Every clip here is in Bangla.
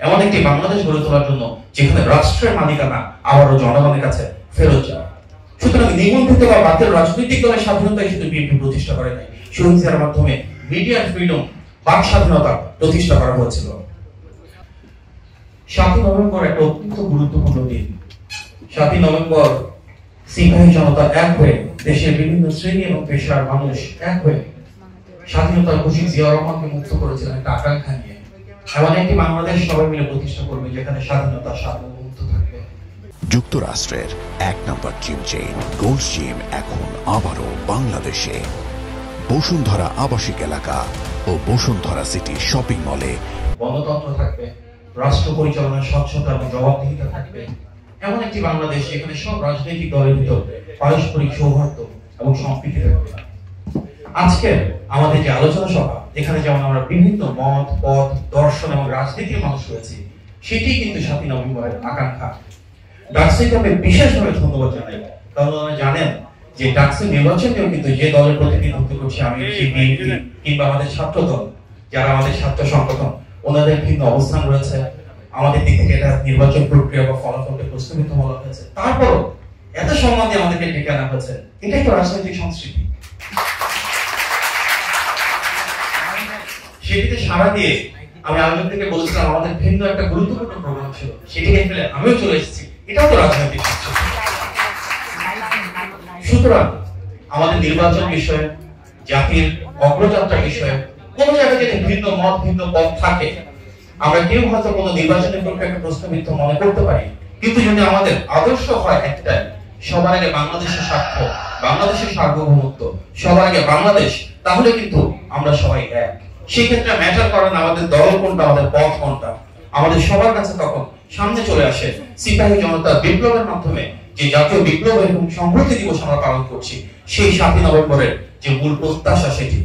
এমন একটি বাংলাদেশ গড়ে তোলার জন্য যেখানে রাষ্ট্রের মালিকানা আবারও জনগণের কাছে ফেরত যাওয়া। সুতরাং নিবন্ধিত বা বাতিল রাজনৈতিক দলের স্বাধীনতাই শুধু বিএনপি প্রতিষ্ঠা করে নাই, শহীদ জিয়ার মাধ্যমে মিডিয়ার ফ্রিডম, বাক স্বাধীনতা প্রতিষ্ঠা করা হয়েছিল। 7ই নভেম্বর একটা অত্যন্ত গুরুত্বপূর্ণ দিন। 7ই নভেম্বর সিপাহী জনতা এক হয়ে, দেশের বিভিন্ন শ্রেণী এবং পেশার মানুষ এক হয়ে স্বাধীনতার ঘোষিত জিয়া রহমানকে মুক্ত করেছিলেন একটা আকাঙ্ক্ষা নিয়ে। এমন একটি বাংলাদেশ সবাই মিলে প্রতিষ্ঠা করবে যেখানে স্বাধীনতা, সার্বভৌমত্ব থাকবে। যুক্তরাষ্ট্রের 1 নম্বর জিম চেইন গোল্ড জিম এখন আবারও বাংলাদেশে। বসুন্ধরা আবাসিক এলাকা ও বসুন্ধরা সিটি শপিং মলে গণতন্ত্র থাকবে, রাষ্ট্র পরিচালনার স্বচ্ছতা এবং জবাবদিহিতা থাকবে। এমন একটি বাংলাদেশ যেখানে সব রাজনৈতিক দলের ভিতর পারস্পরিক সৌহার্দ্য এবং সম্প্রীতি থাকবে। আজকে আমাদের যে আলোচনা সভা, এখানে যেমন আমরা বিভিন্ন মত, পথ, দর্শন এবং রাজনীতির মানুষ রয়েছি, সেটি কিন্তু 7ই নভেম্বরের আকাঙ্ক্ষা। ডাকসুকে আমি বিশেষভাবে ধন্যবাদ জানাই, কারণ আপনারা জানেন যে ডাকসু নির্বাচনেও কিন্তু যে দলের প্রতিনিধিত্ব করছি আমি, বিএনপি কিংবা আমাদের ছাত্র দল, যারা আমাদের ছাত্র সংগঠন, ওনাদের ভিন্ন অবস্থান রয়েছে। আমাদের দিক থেকে এটা নির্বাচন প্রক্রিয়া বা ফলাফলকে প্রস্তাবিত বলা হয়েছে, তারপরও এত সম্মান দিয়ে আমাদেরকে ডেকে আনা হয়েছে। এটাই তো রাজনৈতিক সংস্কৃতি। সেটিতে সাড়া দিয়ে আমি আয়োজন থেকে বলছিলাম আমাদের ভিন্ন একটা গুরুত্বপূর্ণ প্রোগ্রাম ছিল, সেটিকে ফেলে আমিও চলে এসেছি। এটাও তো রাজনৈতিক সংস্কৃতি। সুতরাং আমাদের নির্বাচন বিষয়ে, জাতির অগ্রযাত্রা বিষয়ে কোন জায়গায় যদি ভিন্ন মত, ভিন্ন পথ থাকে, আমরা কেউ হয়তো কোনো নির্বাচনের প্রক্রিয়াকে প্রস্তাবিত মনে করতে পারি, কিন্তু যদি আমাদের আদর্শ হয় একটাই, সবার আগে বাংলাদেশের স্বার্থ, বাংলাদেশের সার্বভৌমত্ব, সবার আগে বাংলাদেশ, তাহলে কিন্তু আমরা সবাই এক। সেই ক্ষেত্রে ম্যাটার করে না আমাদের দল কোনটা, আমাদের পথ কোনটা। আমাদের সবার কাছে তখন সামনে চলে আসে সিপাহী জনতা বিপ্লবের মাধ্যমে যে জাতীয় বিপ্লব এবং সংহতি দিবস আমরা পালন করছি, সেই 7ই নভেম্বরের যে মূল প্রত্যাশা, সেটি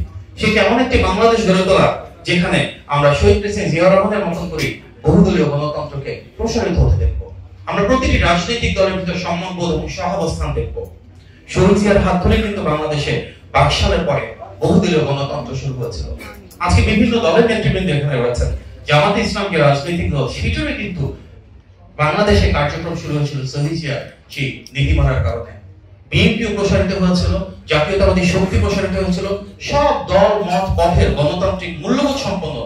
এমন একটি বাংলাদেশ গড়ে তোলা যেখানে আমরা শহীদ প্রেসিডেন্ট জিয়া রহমানের মতন করে বহুদলীয় গণতন্ত্রকে প্রসারিত হতে দেখব। আমরা প্রতিটি রাজনৈতিক দলের ভিতর সম্মানবোধ এবং সহাবস্থান দেখব। শহীদ জিয়ার হাত ধরে কিন্তু বাংলাদেশে 22 সালের পরে বহুদলীয় গণতন্ত্র শুরু হয়েছিল। আজকে বিভিন্ন দলের নেতৃবৃন্দ এখানে রয়েছেন। জামাতে ইসলামকে রাজনৈতিক দল হিসেবে কিন্তু বাংলাদেশে কার্যক্রম শুরু হয়েছিল শহীদ জিয়ার সেই নীতিমালার কারণে। বিএনপি প্রসারিত হয়েছিল, জাতীয়তাবাদী শক্তি প্রসারিত হয়েছিল, সব দল, মত, পথের গণতান্ত্রিক মূল্যবোধ সম্পন্ন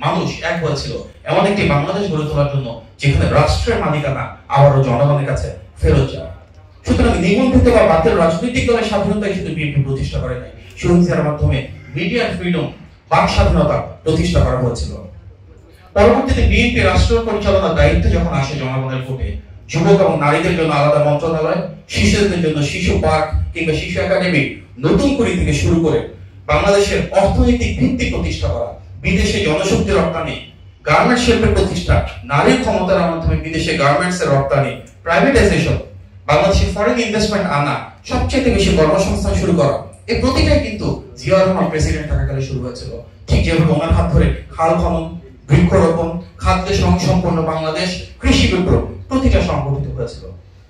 মানুষ এক হয়েছিল এমন একটি বাংলাদেশ গড়ে তোলার জন্য যেখানে রাষ্ট্রের মালিকানা আবারও জনগণের কাছে ফেরত যায়। সুতরাং নিবন্ধিত বা বাতিল রাজনৈতিক দলের স্বাধীনতাই শুধু বিএনপি প্রতিষ্ঠা করে নাই, শহীদ জিয়ার মাধ্যমে মিডিয়ার ফ্রিডম, বাক স্বাধীনতা প্রতিষ্ঠা করা হয়েছিল। পরবর্তীতে বিএনপি রাষ্ট্র পরিচালনার দায়িত্ব যখন আসে জনগণের ভোটে, যুবক এবং নারীদের জন্য আলাদা মন্ত্রণালয়, শিশুদের জন্য শিশু পার্ক কিংবা শিশু একাডেমি নতুন করে থেকে শুরু করে বাংলাদেশের অর্থনৈতিক ভিত্তি প্রতিষ্ঠা করা, বিদেশে জনশক্তি রপ্তানি, গার্মেন্টস শিল্পের প্রতিষ্ঠা, নারীর ক্ষমতার মাধ্যমে বিদেশে গার্মেন্টস এর রপ্তানি, প্রাইভেটাইজেশন, বাংলাদেশে ফরেন ইনভেস্টমেন্ট আনা, সবচেয়ে বেশি কর্মসংস্থান শুরু করা, এই প্রতিটাই কিন্তু জিয়া রহমান প্রেসিডেন্ট থাকাকালে শুরু হয়েছিল। ঠিক যেভাবে ওনার হাত ধরে খাল খনন, বৃক্ষরোপণ, খাদ্য স্বয়ংসম্পন্ন বাংলাদেশ, কৃষি বিপ্লব প্রতিটা সংগঠিত হয়েছিল।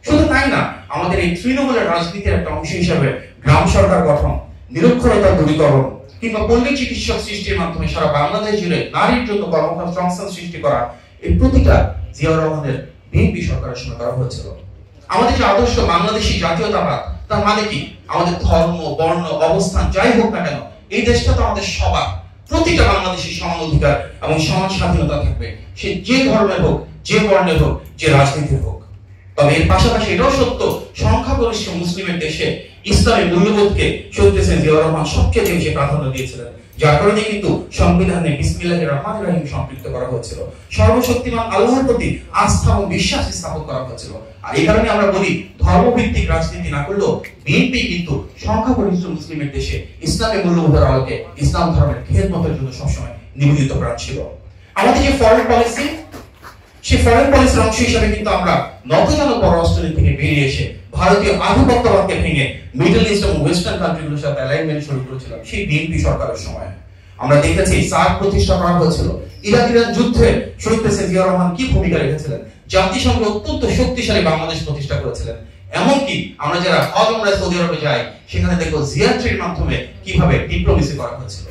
শুধু তাই না, আমাদের এই তৃণমূলের রাজনীতির একটা অংশ হিসাবে গ্রাম সরকার গঠন, নিরক্ষরতা দূরীকরণ কিংবা পল্লী চিকিৎসক সৃষ্টির মাধ্যমে সারা বাংলাদেশ জুড়ে নারীর জন্য কর্মসংস্থান সৃষ্টি করা, এই প্রতিটা জিয়া রহমানের বিএনপি সরকারের সময় করা হয়েছিল। আমাদের যে আদর্শ বাংলাদেশী জাতীয়তাবাদ, তার মানে কি? আমাদের ধর্ম, বর্ণ, অবস্থান যাই হোক না কেন, এই দেশটা তো আমাদের সবার, প্রতিটা বাংলাদেশী সমান অধিকার এবং সমান স্বাধীনতা থাকবে, সে যে ধর্মের হোক, যে বর্ণের হোক, যে রাজনীতির হোক। তবে এর পাশাপাশি এটাও সত্য, সংখ্যাগরিষ্ঠ মুসলিমের দেশে ইসলামী মূল্যবোধকে শহীদ প্রেসিডেন্ট জিয়া রহমান সবচেয়ে বেশি প্রাধান্য দিয়েছিলেন, যার কারণে কিন্তু সংবিধানে বিসমিল্লাহির রহমানির রহিম সম্পৃক্ত করা হয়েছিল। সর্বশক্তিমান আল্লাহর প্রতি আস্থা এবং বিশ্বাস স্থাপন করা হয়েছিল। আর এই কারণে আমরা বলি, ধর্মভিত্তিক রাজনীতি না করলেও বিএনপি কিন্তু সংখ্যাগরিষ্ঠ মুসলিমের দেশে ইসলামী মূল্যবোধের আলোকে ইসলাম ধর্মের খেদমতের জন্য সবসময় নিবেদিত প্রাণ ছিল। আমাদের যে ফরেন পলিসি, সেই ফরেন পলিসির অংশ হিসেবে কিন্তু আমরা নতজান পররাষ্ট্রনীতি থেকে বেরিয়ে এসে ভারতীয় আধিপত্যবাদকে ভেঙে মিডল ইস্ট এবং ওয়েস্টার্ন কান্ট্রিগুলোর সাথে অ্যালাইনমেন্ট শুরু করেছিলাম সেই বিএনপি সরকারের সময়। আমরা দেখেছি সার্ক প্রতিষ্ঠা করা হয়েছিল, ইরাক-ইরান যুদ্ধে শহীদ প্রেসিডেন্ট জিয়া রহমান কি ভূমিকা রেখেছিলেন, জাতিসংঘে অত্যন্ত শক্তিশালী বাংলাদেশ প্রতিষ্ঠা করেছিলেন। এমনকি আমরা যারা হজ উমরায় সৌদি আরবে যাই, সেখানে দেখো জিয়ারট্রির মাধ্যমে কিভাবে ডিপ্লোমেসি করা হয়েছিল।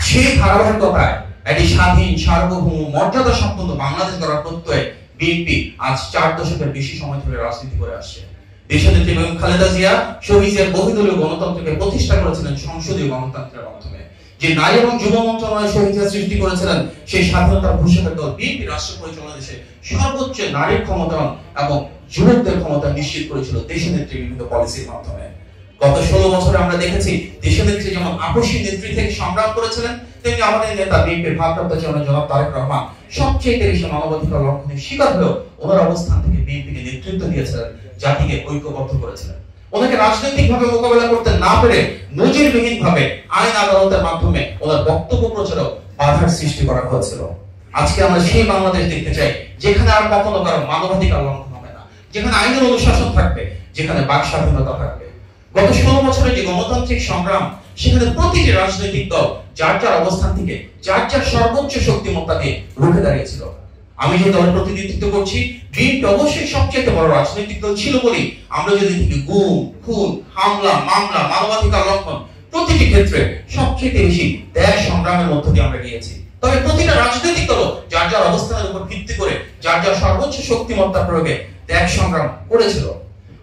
সেই ধারাবাহিকতায় একটি স্বাধীন, সার্বভৌম, মর্যাদা সম্পন্ন বাংলাদেশ গড়ার প্রত্যয়ে বিএনপি আজ 4 দশকের বেশি সময় ধরে রাজনীতি করে আসছে। দেশনেত্রী বেগম খালেদা জিয়া শহীদের বহুদলীয় গণতন্ত্রকে প্রতিষ্ঠা করেছিলেন সংসদীয় গণতন্ত্রের মাধ্যমে। যে নারী এবং যুব মন্ত্রণালয় শহীদরা সৃষ্টি করেছিলেন, সেই স্বাধীনতার ঘোষকের দল বিএনপি রাষ্ট্র পরিচালনা দেশে সর্বোচ্চ নারীর ক্ষমতায়ন এবং যুবকদের ক্ষমতা নিশ্চিত করেছিল দেশনেত্রী বিভিন্ন পলিসির মাধ্যমে। গত 16 বছরে আমরা দেখেছি দেশনেত্রী যেমন আপসী নেত্রী থেকে সংগ্রাম করেছিলেন, তেমনি আমাদের নেতা বিএনপির ভারপ্রাপ্ত চেয়ারম্যান জনাব তারেক রহমান সবচেয়ে বেশি মানবাধিকার লঙ্ঘনের শিকার হলেও ওনার অবস্থান থেকে বিএনপিকে নেতৃত্ব দিয়েছিলেন, জাতিকে ঐক্যবদ্ধ করেছিলেন। ওনাকে রাজনৈতিকভাবে মোকাবেলা করতে না পেরে নজিরবিহীনভাবে আইন আদালতের মাধ্যমে ওনার বক্তব্য প্রচারেও বাধার সৃষ্টি করা হয়েছিল। আজকে আমরা সেই বাংলাদেশ দেখতে চাই যেখানে আর কখনো কারো মানবাধিকার লঙ্ঘন হবে না, যেখানে আইনের অনুশাসন থাকবে, যেখানে বাক স্বাধীনতা থাকবে। গত 16 বছরের যে গণতান্ত্রিক সংগ্রাম, সেখানে প্রতিটি রাজনৈতিক দল যার যার অবস্থান থেকে যার যার সর্বোচ্চ শক্তিমত্তাকে রুখে দাঁড়িয়েছিল। আমি যে দলের প্রতিনিধিত্ব করছি, বিএনপি অবশ্যই সবচেয়ে বড় রাজনৈতিক দল ছিল বলেই আমরা যদি দেখি গুম, খুন, হামলা, মামলা, মানবাধিকার লঙ্ঘন প্রতিটি ক্ষেত্রে সবচেয়ে বেশি ত্যাগ সংগ্রামের মধ্য দিয়ে আমরা গিয়েছি। তবে প্রতিটা রাজনৈতিক দল যার যার অবস্থানের উপর ভিত্তি করে যার যার সর্বোচ্চ শক্তিমত্তা প্রয়োগে ত্যাগ সংগ্রাম করেছিল।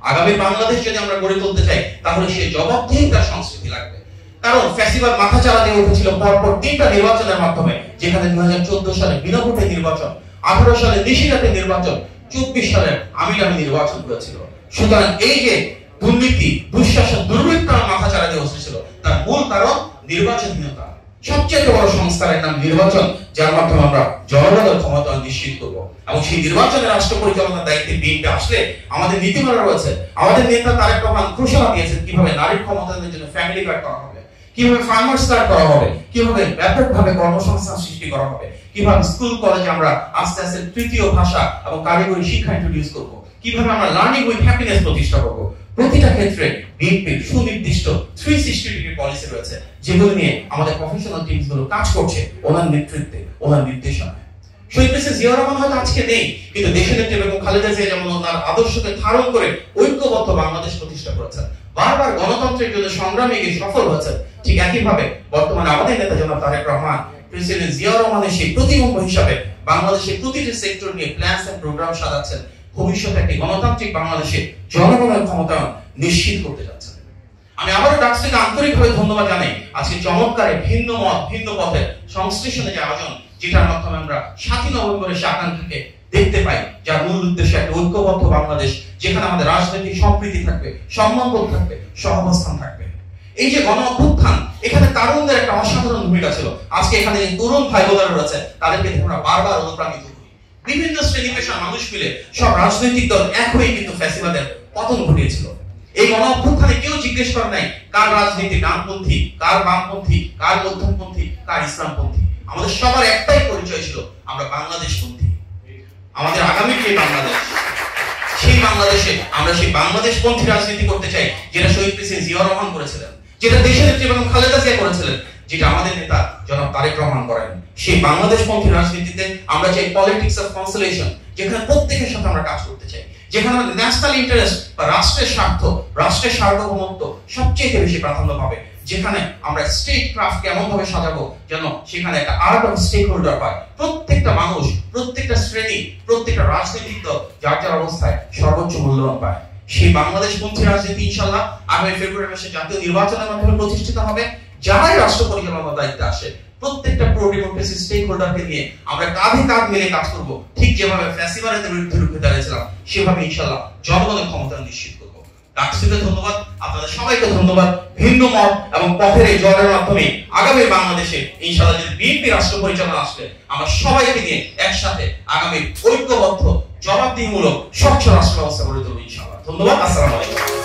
আগামী বাংলাদেশ যদি আমরা গড়ে তুলতে চাই, তাহলে সে জবাবদিহিতার সংস্কৃতি লাগবে। কারণ ফ্যাসিবাদ মাথা চাড়া দিয়ে উঠেছিল পরপর 3টা নির্বাচনের মাধ্যমে, যেখানে 2014 সালে বিনা ভোটে নির্বাচন, 18 সালে নিশিরাতে নির্বাচন, 24 সালে আমিরামি নির্বাচন হয়েছিল। সুতরাং এই যে দুর্নীতি, দুঃশাসন, দুর্বৃত্তায়ন মাথা চাড়া দিয়ে উঠেছিল, তার মূল কারণ নির্বাচনহীনতা। সবচেয়ে বড় সংস্কারের নাম নির্বাচন, যার মাধ্যমে আমরা জনগণের ক্ষমতা নিশ্চিত করব। এবং সেই নির্বাচনের রাষ্ট্র পরিচালনার দায়িত্বে বিএনপি আসলে আমাদের নীতিমালা রয়েছে। আমাদের নেতা তারেক রহমান ঘোষণা দিয়েছেন কিভাবে নারীর ক্ষমতায়নের জন্য ফ্যামিলি কার্ড করা হবে, কিভাবে ফার্মার্স কার্ড করা হবে, কিভাবে ব্যাপকভাবে কর্মসংস্থান সৃষ্টি করা হবে, কিভাবে স্কুল কলেজে আমরা আস্তে আস্তে তৃতীয় ভাষা এবং কারিগরি শিক্ষা ইন্ট্রোডিউস করব, কিভাবে আমরা লার্নিং উইথ হ্যাপিনেস প্রতিষ্ঠা করব। প্রতিটা ক্ষেত্রে বিএনপির সুনির্দিষ্ট 360 ডিগ্রি পলিসি রয়েছে, যেগুলো নিয়ে আমাদের প্রফেশনাল টিমস গুলো কাজ করছে ওনার নেতৃত্বে, ওনার নির্দেশনায়। শহীদ প্রেসিডেন্ট জিয়াউর রহমান হয়তো আজকে নেই, কিন্তু দেশনেত্রী বেগম খালেদা জিয়া যেমন ওনার আদর্শকে ধারণ করে ঐক্যবদ্ধ বাংলাদেশ প্রতিষ্ঠা করেছেন, বারবার গণতন্ত্রের জন্য সংগ্রামে গিয়ে সফল হয়েছেন, ঠিক একইভাবে বর্তমানে আমাদের নেতা জনাব তারেক রহমান, প্রেসিডেন্ট জিয়াউর রহমানের সেই প্রতিবিম্ব হিসাবে বাংলাদেশের প্রতিটি সেক্টর নিয়ে প্ল্যানস এন্ড প্রোগ্রাম সাজাচ্ছেন, ভবিষ্যতে একটি গণতান্ত্রিক বাংলাদেশে জনগণের ক্ষমতায়ন নিশ্চিত করতে যাচ্ছেন। আমি আবারও ডাকসুকে আন্তরিকভাবে ধন্যবাদ জানাই আজকে চমৎকারে ভিন্ন মত, ভিন্ন পথের সংশ্লেষণে যে আয়োজন, যেটার মাধ্যমে আমরা 7 নভেম্বরের সে আকাঙ্ক্ষাকে দেখতে পাই, যার মূল উদ্দেশ্য একটা ঐক্যবদ্ধ বাংলাদেশ, যেখানে আমাদের রাজনৈতিক সম্প্রীতি থাকবে, সম্মানবোধ থাকবে, সহাবস্থান থাকবে। এই যে গণ অভ্যুত্থান, এখানে তারুণদের একটা অসাধারণ ভূমিকা ছিল। আজকে এখানে যে তরুণ ভাই বোনেরা রয়েছে, তাদেরকে আমরা বারবার অনুপ্রাণিত করি। বিভিন্ন শ্রেণী পেশার মানুষ মিলে সব রাজনৈতিক দল এক হয়ে কিন্তু ফ্যাসিবাদের পতন ঘটিয়েছিল। এই গণ অভ্যুত্থানে কেউ জিজ্ঞেস করে নাই কার রাজনীতি ডানপন্থী, কার বামপন্থী, কার মধ্যমপন্থী, কার ইসলামপন্থী। আমাদের সবার একটাই পরিচয় ছিল, আমরা বাংলাদেশপন্থী। আমাদের আগামী যে বাংলাদেশ, সেই বাংলাদেশে আমরা সেই বাংলাদেশপন্থী রাজনীতি করতে চাই, যেটা শহীদ প্রেসিডেন্ট জিয়াউর রহমান করেছিলেন, যেটা দেশনেত্রী বেগম খালেদা জিয়া করেছিলেন, যেটা আমাদের নেতা জনাব তারেক রহমান করেন। সেই বাংলাদেশপন্থী রাজনীতিতে আমরা চাই পলিটিক্স অফ কনসোলেশন, যেখানে প্রত্যেকের সাথে আমরা কাজ করতে চাই, যেখানে আমাদের ন্যাশনাল ইন্টারেস্ট বা রাষ্ট্রের স্বার্থ, রাষ্ট্রের সার্বভৌমত্ব সবচেয়ে বেশি প্রাধান্য পাবে, যেখানে আমরা স্টেট ক্রাফটকে এমন ভাবে সাজাবো যেন সেখানে একটা আর্ট অফ স্টেক হোল্ডার পায়। প্রত্যেকটা মানুষ, প্রত্যেকটা শ্রেণী, প্রত্যেকটা রাজনৈতিক দল যার যার অবস্থায় সর্বোচ্চ মূল্যায়ন পায়। সেই বাংলাদেশপন্থী রাজনীতি ইনশাআল্লাহ আগামী ফেব্রুয়ারি মাসে জাতীয় নির্বাচনের মাধ্যমে প্রতিষ্ঠিত হবে। যারাই রাষ্ট্র পরিচালনার দায়িত্বে আসে, প্রত্যেকটা প্রো ডেমোক্রেসি স্টেক হোল্ডারকে নিয়ে আমরা কাঁধে কাঁধ মিলে কাজ করব। ঠিক যেভাবে ফ্যাসিবাদের বিরুদ্ধে রুখে দাঁড়িয়েছিলাম, সেভাবে ইনশাআল্লাহ জনগণের ক্ষমতা নিশ্চিত করব। ডাকসুকে ধন্যবাদ, আপনাদের সবাইকে ধন্যবাদ। ভিন্ন মত এবং পথের এই জয়ের মাধ্যমে আগামী বাংলাদেশে ইনশাআল্লাহ যদি বিএনপি রাষ্ট্র পরিচালনা আসলে, আমরা সবাইকে নিয়ে একসাথে আগামী ঐক্যবদ্ধ, জবাবদিহিমূলক, স্বচ্ছ রাষ্ট্র ব্যবস্থা গড়ে তুলব ইনশাআল্লাহ। ধন্যবাদ। আসসালামু আলাইকুম।